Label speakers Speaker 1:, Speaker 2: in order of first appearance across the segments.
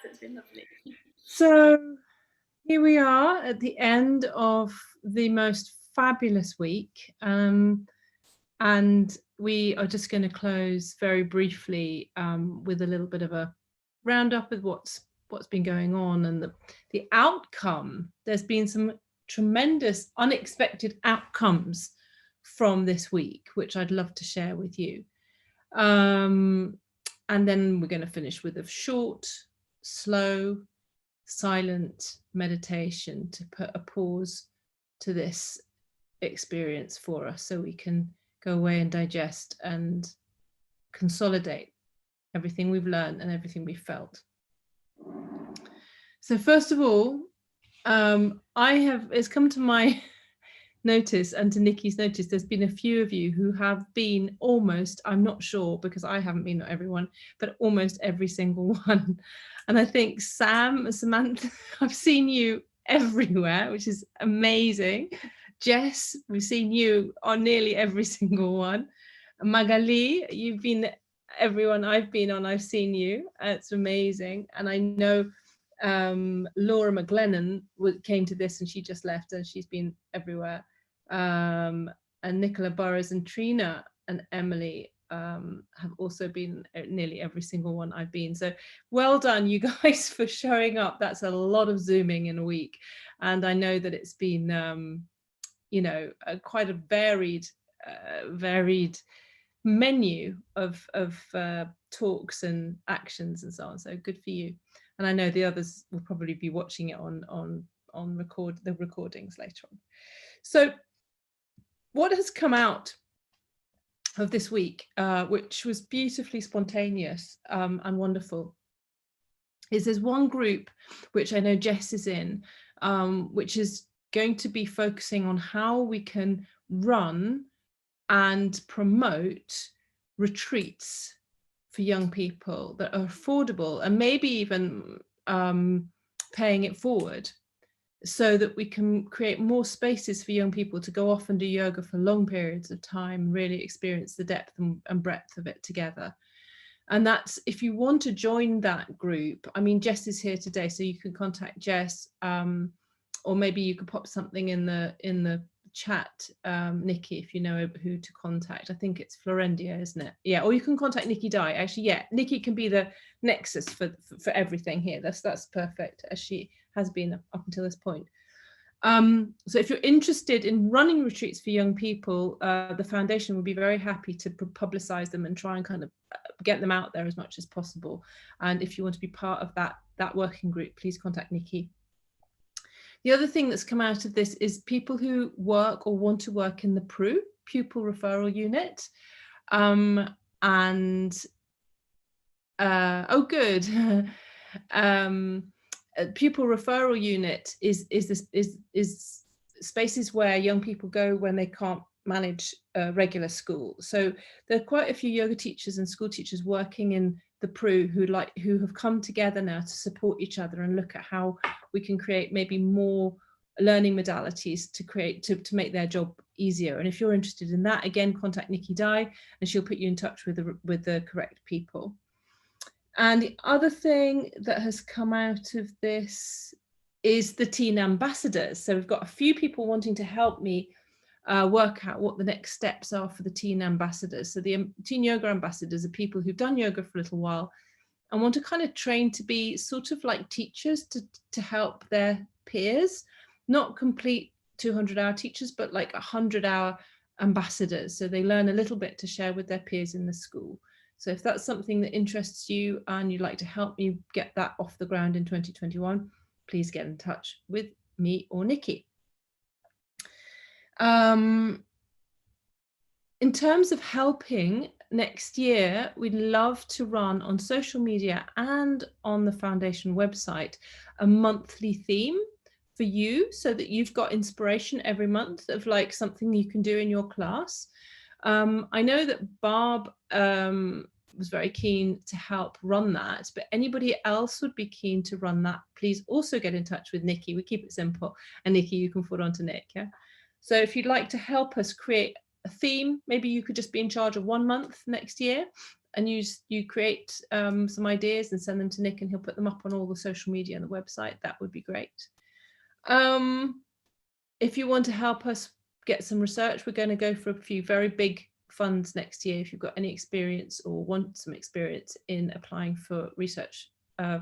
Speaker 1: It's been lovely.
Speaker 2: So here we are at the end of the most fabulous week. And we are just going to close very briefly with a little bit of a roundup of what's been going on and the outcome. There's been some tremendous unexpected outcomes from this week, which I'd love to share with you. And then we're going to finish with a short, slow, silent meditation to put a pause to this experience for us so we can go away and digest and consolidate everything we've learned and everything we felt. So first of all, it's come to my notice and to Nikki's notice, there's been a few of you who have been almost, I'm not sure because I haven't been, not everyone, but almost every single one. And I think Samantha, I've seen you everywhere, which is amazing. Jess, we've seen you on nearly every single one. Magali, you've been everyone I've been on, I've seen you. It's amazing. And I know Laura McGlennon came to this and she just left and she's been everywhere. And Nicola Burrows and Trina and Emily have also been nearly every single one I've been. So well done, you guys, for showing up. That's a lot of Zooming in a week. And I know that it's been, you know, quite a varied menu of talks and actions and so on. So good for you. And I know the others will probably be watching it on the recordings later on. So what has come out of this week, which was beautifully spontaneous and wonderful, is there's one group which I know Jess is in, which is going to be focusing on how we can run and promote retreats for young people that are affordable and maybe even paying it forward so that we can create more spaces for young people to go off and do yoga for long periods of time, really experience the depth and breadth of it together. And that's, if you want to join that group, I mean, Jess is here today, so you can contact Jess, or maybe you could pop something in the chat, Nikki, if you know who to contact. I think it's Florendia, isn't it? Yeah, or you can contact Nikki Dye. Actually, yeah, Nikki can be the nexus for everything here. That's perfect, as she has been up until this point. So if you're interested in running retreats for young people, the foundation will be very happy to publicize them and try and kind of get them out there as much as possible. And if you want to be part of that working group, please contact Nikki. The other thing that's come out of this is people who work or want to work in the PRU, Pupil Referral Unit. Oh, good. Pupil Referral Unit is spaces where young people go when they can't manage regular school. So there are quite a few yoga teachers and school teachers working in the PRU who have come together now to support each other and look at how we can create maybe more learning modalities to make their job easier. And if you're interested in that, again, contact Nikki Dye and she'll put you in touch with the correct people. And the other thing that has come out of this is the teen ambassadors. So we've got a few people wanting to help me work out what the next steps are for the teen ambassadors. So the teen yoga ambassadors are people who've done yoga for a little while and want to kind of train to be sort of like teachers to help their peers, not complete 200-hour teachers, but like 100-hour ambassadors. So they learn a little bit to share with their peers in the school. So if that's something that interests you and you'd like to help me get that off the ground in 2021, please get in touch with me or Nikki. In terms of helping next year, we'd love to run on social media and on the foundation website a monthly theme for you so that you've got inspiration every month of like something you can do in your class. I know that Barb was very keen to help run that, but anybody else would be keen to run that, please also get in touch with Nikki. We keep it simple, and Nikki, you can forward on to Nick. Yeah. So if you'd like to help us create a theme, maybe you could just be in charge of 1 month next year, and you create some ideas and send them to Nick, and he'll put them up on all the social media and the website. That would be great. If you want to help us get some research, we're going to go for a few very big funds next year. If you've got any experience or want some experience in applying for research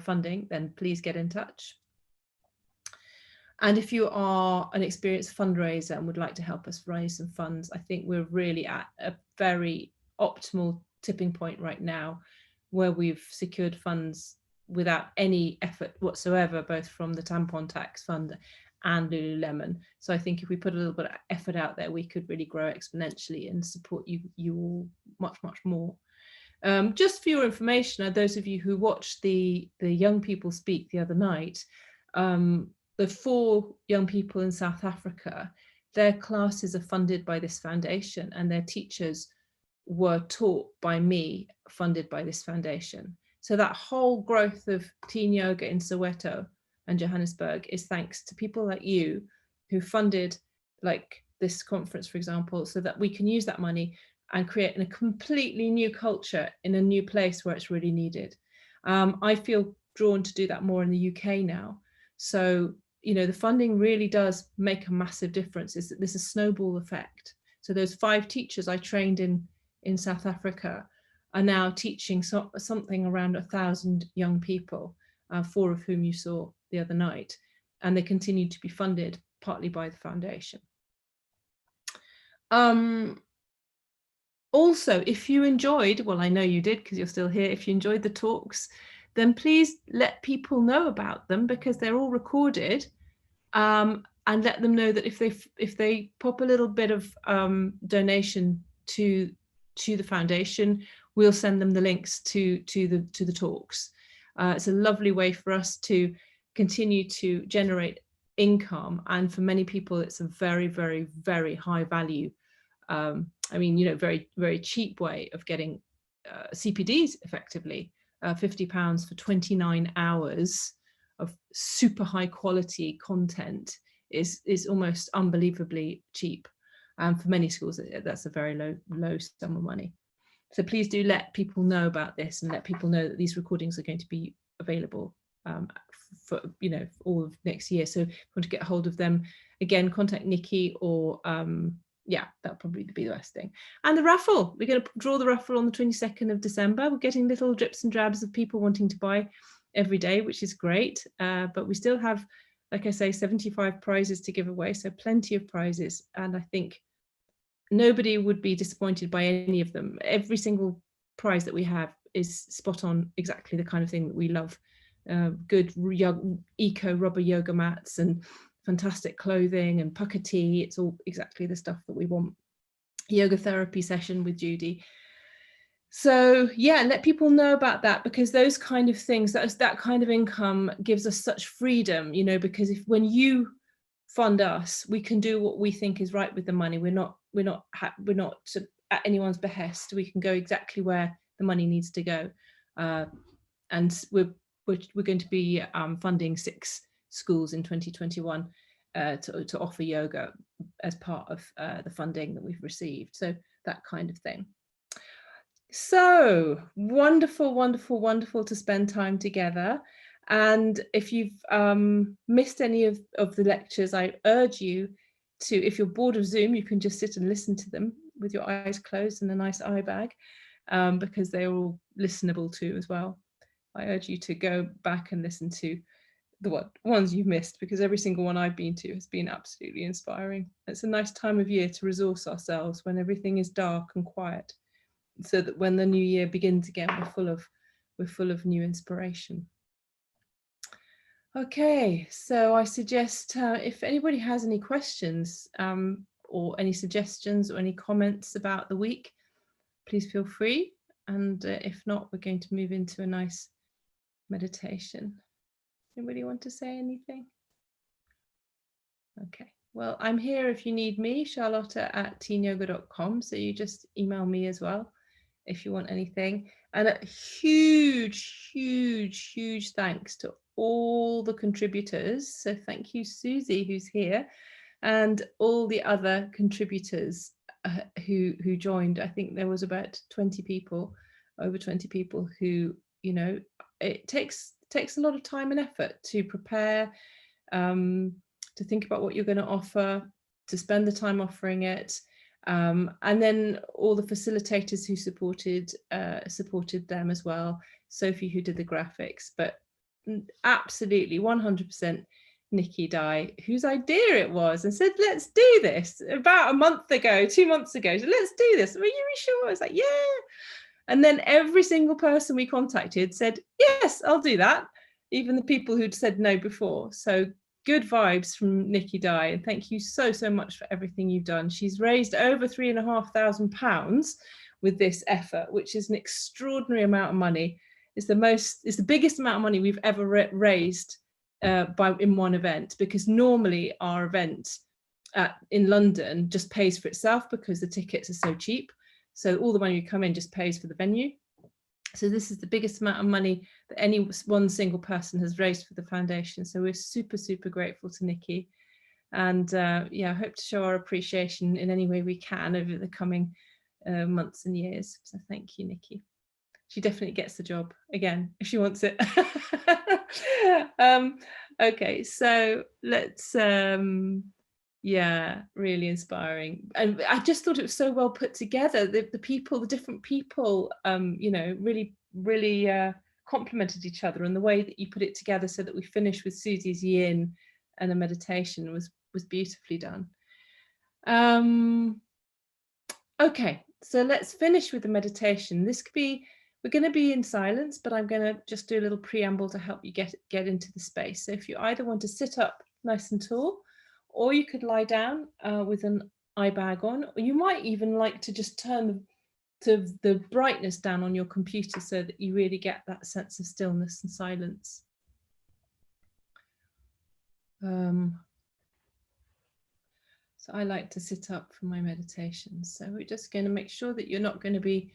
Speaker 2: funding, then please get in touch. And if you are an experienced fundraiser and would like to help us raise some funds, I think we're really at a very optimal tipping point right now, where we've secured funds without any effort whatsoever, both from the tampon tax fund and Lululemon. So I think if we put a little bit of effort out there, we could really grow exponentially and support you all much more. Just for your information, those of you who watched the young people speak the other night, the 4 young people in South Africa, their classes are funded by this foundation, and their teachers were taught by me, funded by this foundation. So that whole growth of teen yoga in Soweto and Johannesburg is thanks to people like you who funded like this conference, for example, so that we can use that money and create a completely new culture in a new place where it's really needed. I feel drawn to do that more in the UK now. So, you know, the funding really does make a massive difference. There's a snowball effect. So those 5 teachers I trained in South Africa are now teaching something around 1,000 young people, 4 of whom you saw the other night, and they continue to be funded partly by the foundation. Also, if you enjoyed, well, I know you did because you're still here, if you enjoyed the talks, then please let people know about them, because they're all recorded, and let them know that if they pop a little bit of donation to the foundation, we'll send them the links to the talks. It's a lovely way for us to continue to generate income, and for many people it's a very, very, very high value, I mean, you know, very, very cheap way of getting CPDs effectively. £50 for 29 hours of super high quality content is almost unbelievably cheap. For many schools, that's a very low sum of money. So please do let people know about this, and let people know that these recordings are going to be available for, you know, all of next year. So if you want to get hold of them, again, contact Nikki, or yeah, that'll probably be the best thing. And the raffle, we're going to draw the raffle on the 22nd of December. We're getting little drips and drabs of people wanting to buy every day, which is great. But we still have, like I say, 75 prizes to give away. So plenty of prizes. And I think nobody would be disappointed by any of them. Every single prize that we have is spot on, exactly the kind of thing that we love. Good eco rubber yoga mats and fantastic clothing and pucker tea. It's all exactly the stuff that we want. Yoga therapy session with Judy. So yeah, let people know about that, because those kind of things, that kind of income gives us such freedom, you know, because when you fund us, we can do what we think is right with the money. We're not at anyone's behest. We can go exactly where the money needs to go, and we're going to be funding 6 schools in 2021 to offer yoga as part of the funding that we've received. So that kind of thing. So wonderful, wonderful, wonderful to spend time together. And if you've missed any of the lectures, I urge you to, if you're bored of Zoom, you can just sit and listen to them with your eyes closed and a nice eye bag, because they're all listenable too as well. I urge you to go back and listen to the ones you've missed, because every single one I've been to has been absolutely inspiring. It's a nice time of year to resource ourselves when everything is dark and quiet, so that when the new year begins again, we're full of new inspiration. Okay, so I suggest if anybody has any questions or any suggestions or any comments about the week, please feel free. And if not, we're going to move into a nice meditation. Anybody want to say anything? Okay, well, I'm here if you need me, Charlotta at teenyoga.com. So you just email me as well if you want anything. And a huge, huge, huge thanks to all the contributors. So thank you, Susie, who's here, and all the other contributors who joined. I think there was about 20 people over 20 people who, you know, it takes a lot of time and effort to prepare, to think about what you're going to offer, to spend the time offering it, and then all the facilitators who supported them as well. Sophie, who did the graphics, but absolutely 100% Nikki Dye, whose idea it was, and said, let's do this about a month ago, 2 months ago. So let's do this. Were you sure? I was like, yeah. And then every single person we contacted said, yes, I'll do that. Even the people who'd said no before. So good vibes from Nikki Dye. And thank you so, so much for everything you've done. She's raised over £3,500 with this effort, which is an extraordinary amount of money. It's the biggest amount of money we've ever raised in one event, because normally our event in London just pays for itself because the tickets are so cheap. So all the money you come in just pays for the venue. So this is the biggest amount of money that any one single person has raised for the foundation. So we're super, super grateful to Nikki. And yeah, I hope to show our appreciation in any way we can over the coming months and years. So thank you, Nikki. She definitely gets the job again if she wants it. Okay, so let's yeah, really inspiring. And I just thought it was so well put together. The people, the different people, you know, really complemented each other, and the way that you put it together so that we finished with Susie's yin and a meditation was beautifully done. Okay, so let's finish with the meditation. This could be, we're going to be in silence, but I'm going to just do a little preamble to help you get into the space. So if you either want to sit up nice and tall, or you could lie down with an eye bag on, or you might even like to just turn the brightness down on your computer so that you really get that sense of stillness and silence. So I like to sit up for my meditations. So we're just going to make sure that you're not going to be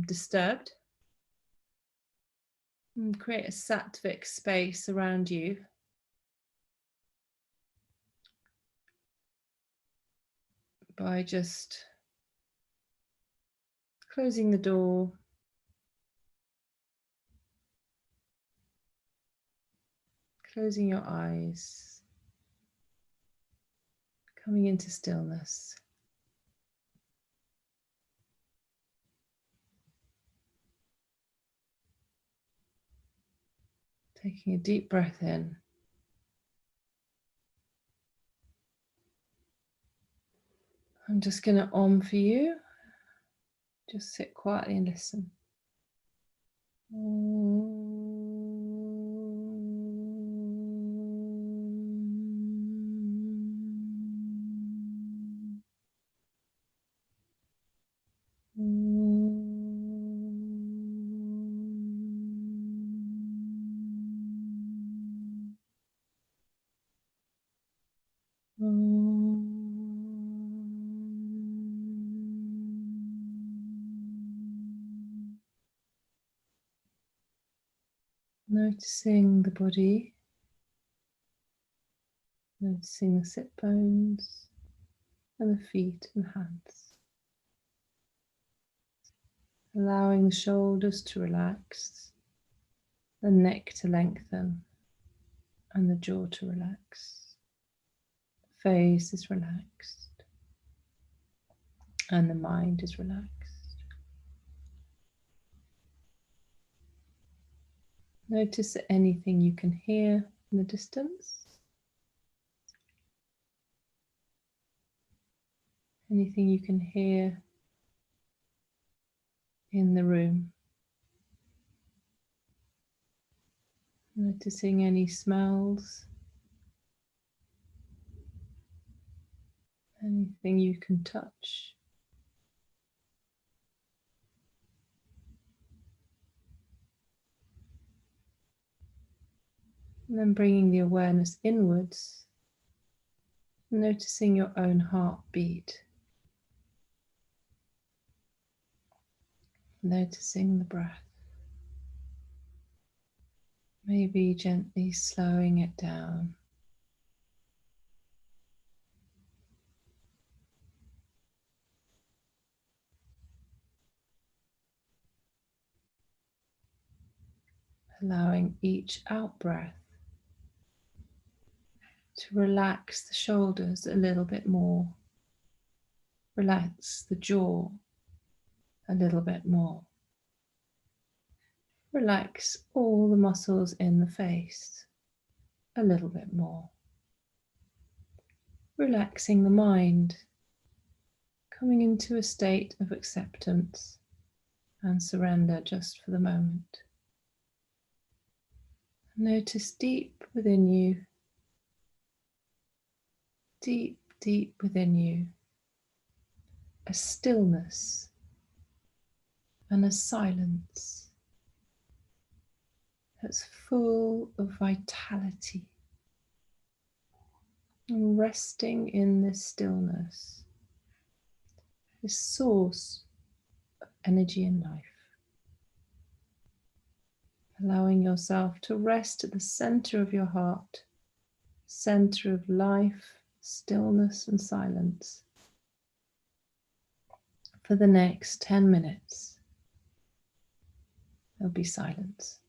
Speaker 2: disturbed. And create a sattvic space around you. By just closing the door, closing your eyes, coming into stillness. Taking a deep breath in. I'm just going to om for you. Just sit quietly and listen. Noticing the body, noticing the sit bones and the feet and hands. Allowing the shoulders to relax, the neck to lengthen, and the jaw to relax. The face is relaxed, and the mind is relaxed. Notice anything you can hear in the distance. Anything you can hear in the room. Noticing any smells. Anything you can touch. And then bringing the awareness inwards, noticing your own heartbeat. Noticing the breath. Maybe gently slowing it down. allowing each out breath to relax the shoulders a little bit more, relax the jaw a little bit more, relax all the muscles in the face a little bit more, relaxing the mind, coming into a state of acceptance and surrender just for the moment. Notice deep within you, deep within you, a stillness and a silence that's full of vitality. And resting in this stillness, this source of energy and life. Allowing yourself to rest at the center of your heart, center of life, stillness and silence for the next 10 minutes. There'll be silence.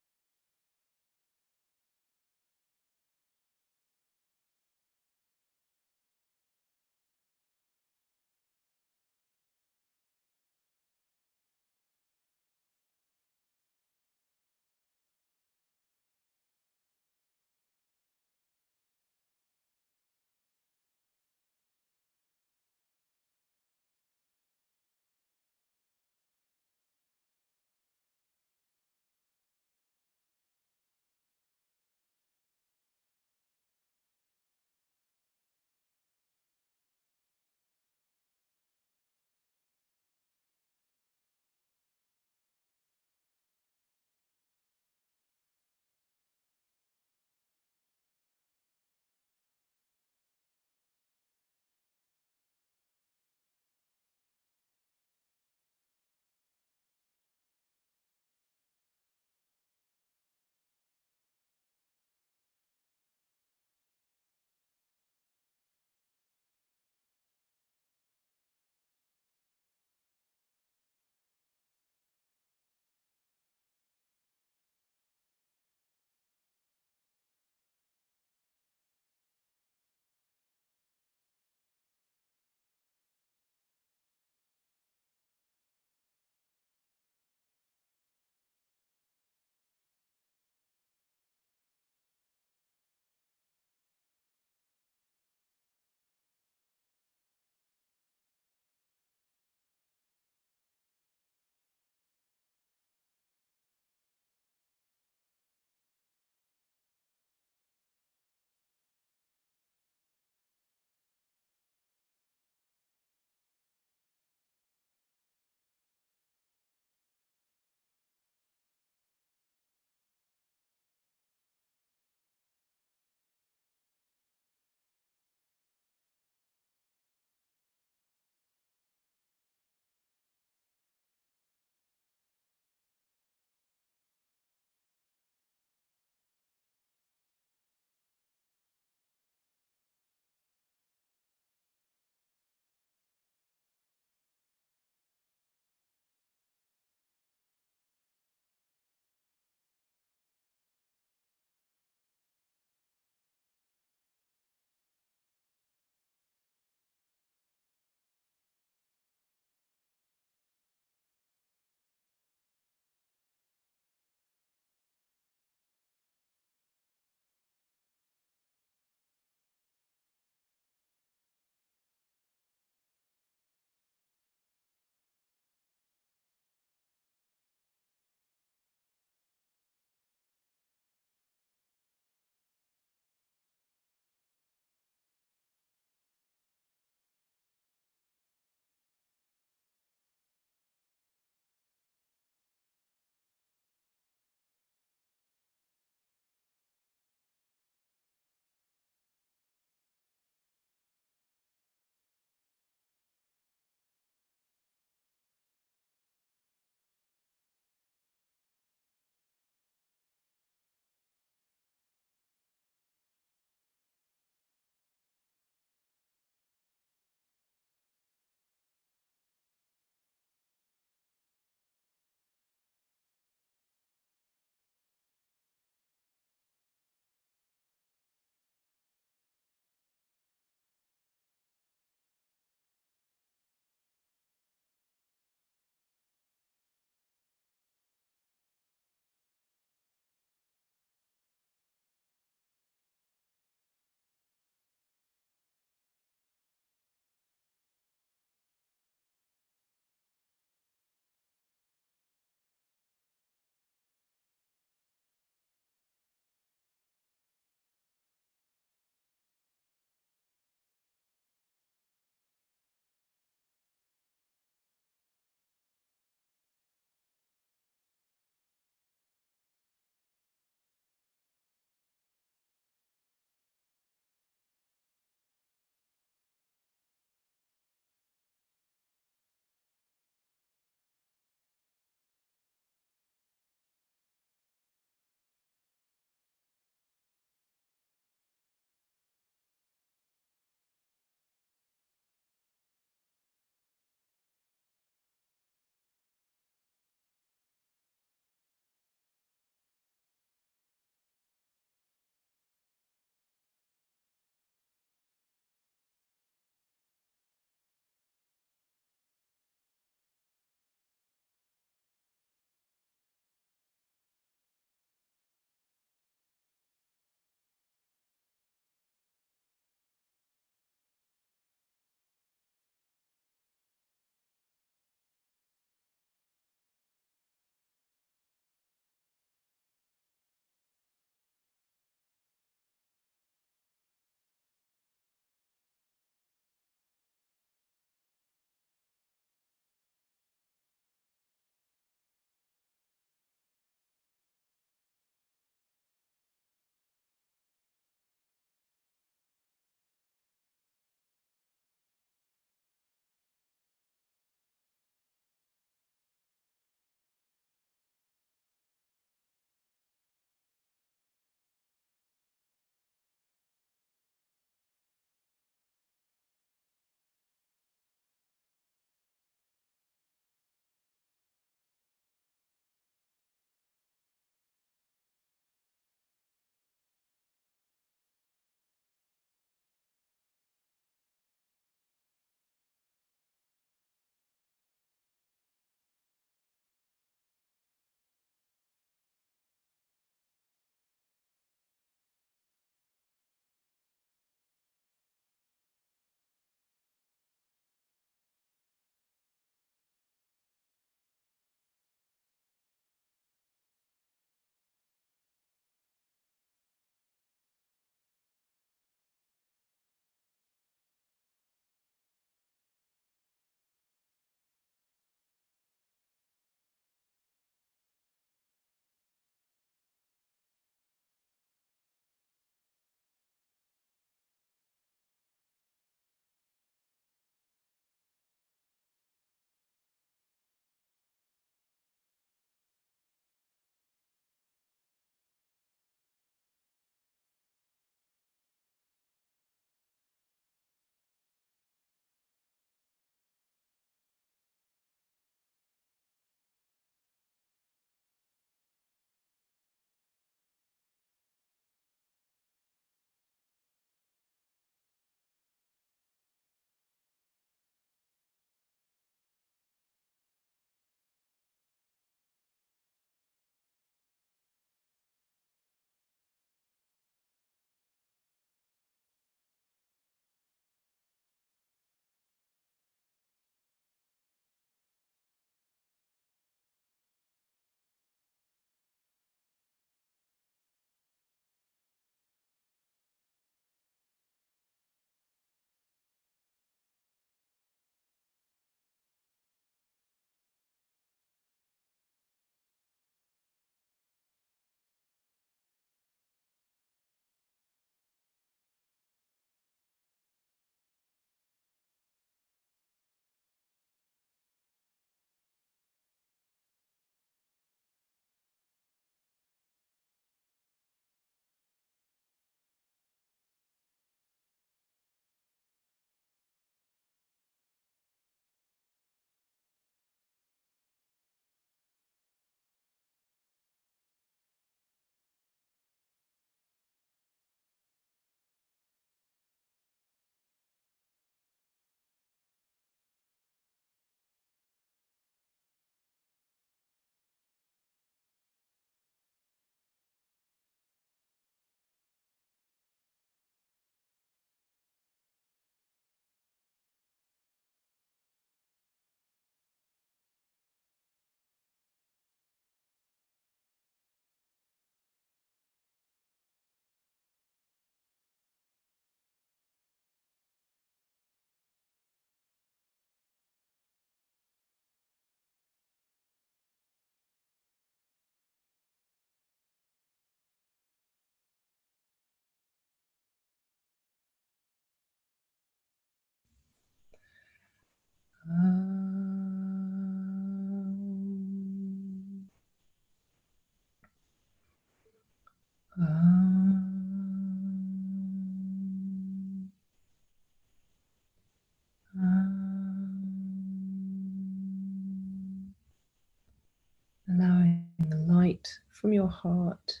Speaker 2: from your heart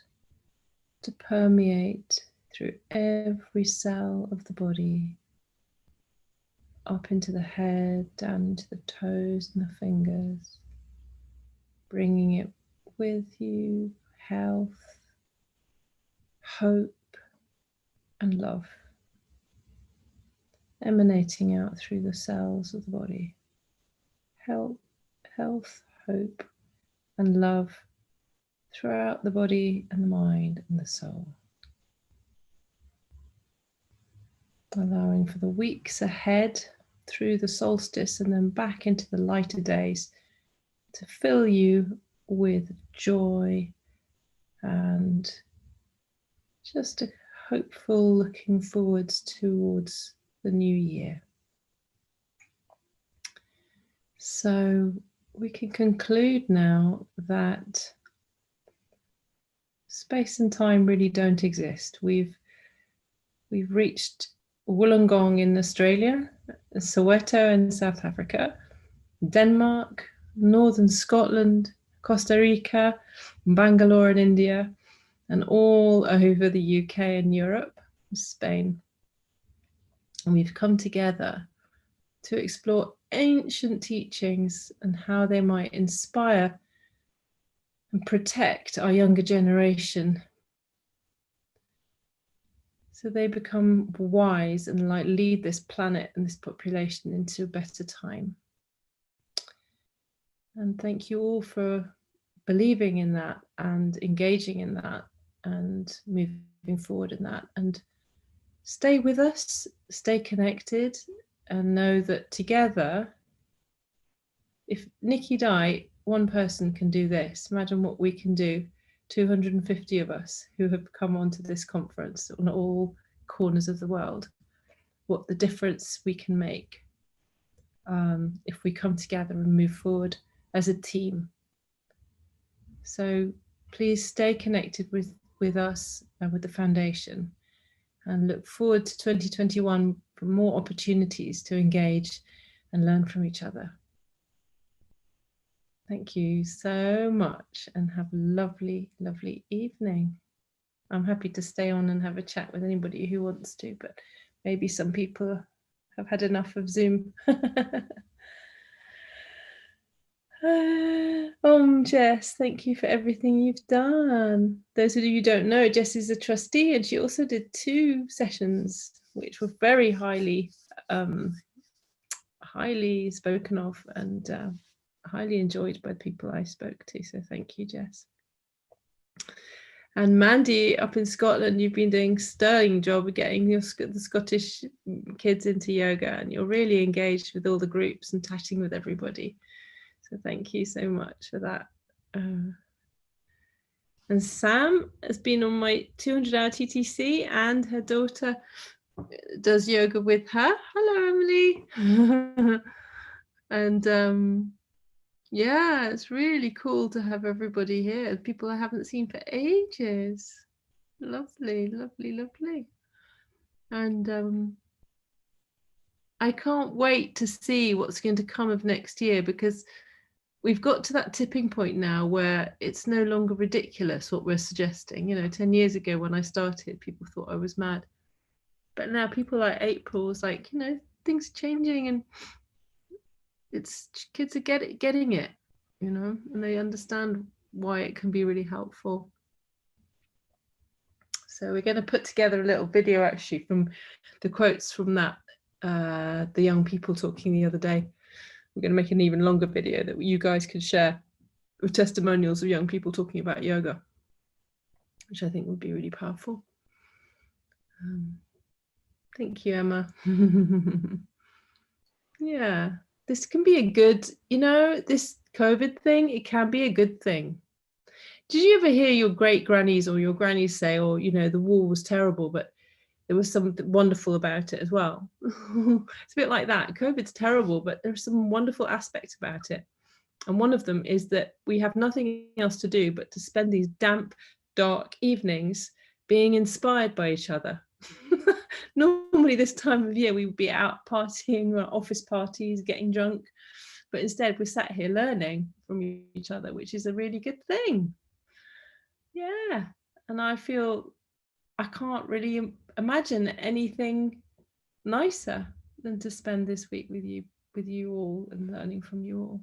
Speaker 2: to permeate through every cell of the body, up into the head, down into the toes and the fingers, bringing it with you, health, hope, and love, emanating out through the cells of the body. Health, hope, and love throughout the body and the mind and the soul. Allowing for the weeks ahead through the solstice and then back into the lighter days to fill you with joy and just a hopeful looking forwards towards the new year. So we can conclude now that space and time really don't exist. We've reached Wollongong in Australia, Soweto in South Africa, Denmark, Northern Scotland, Costa Rica, Bangalore in India, and all over the UK and Europe, Spain. And we've come together to explore ancient teachings and how they might inspire and protect our younger generation, so they become wise and lead this planet and this population into a better time. And thank you all for believing in that and engaging in that and moving forward in that. And stay with us, stay connected, and know that together, if Nikki died, one person can do this. Imagine what we can do. 250 of us who have come onto this conference on all corners of the world, what the difference we can make if we come together and move forward as a team. So please stay connected with us and with the foundation, and look forward to 2021 for more opportunities to engage and learn from each other. Thank you so much and have a lovely, lovely evening. I'm happy to stay on and have a chat with anybody who wants to, but maybe some people have had enough of Zoom. Jess, thank you for everything you've done. Those of you who don't know, Jess is a trustee and she also did 2 sessions which were very highly spoken of and highly enjoyed by the people I spoke to. So thank you, Jess. And Mandy up in Scotland, you've been doing a sterling job of getting the Scottish kids into yoga, and you're really engaged with all the groups and chatting with everybody. So thank you so much for that. And Sam has been on my 200-hour TTC, and her daughter does yoga with her. Hello, Emily. And yeah, it's really cool to have everybody here, people I haven't seen for ages. Lovely, lovely, lovely. And I can't wait to see what's going to come of next year, because we've got to that tipping point now where it's no longer ridiculous what we're suggesting. 10 years ago when I started, people thought I was mad. But now people like April is like, things are changing, and it's kids are getting it, and they understand why it can be really helpful. So we're going to put together a little video actually from the quotes from that, the young people talking the other day. We're going to make an even longer video that you guys can share with testimonials of young people talking about yoga, which I think would be really powerful. Thank you, Emma. Yeah, this can be a good, this COVID thing, it can be a good thing. Did you ever hear your great grannies or your grannies say, the war was terrible, but there was something wonderful about it as well? It's a bit like that. COVID's terrible, but there's some wonderful aspects about it. And one of them is that we have nothing else to do but to spend these damp, dark evenings being inspired by each other. Normally this time of year we would be out partying or office parties, getting drunk, but instead we're sat here learning from each other, which is a really good thing. Yeah, and I feel I can't really imagine anything nicer than to spend this week with you all and learning from you all.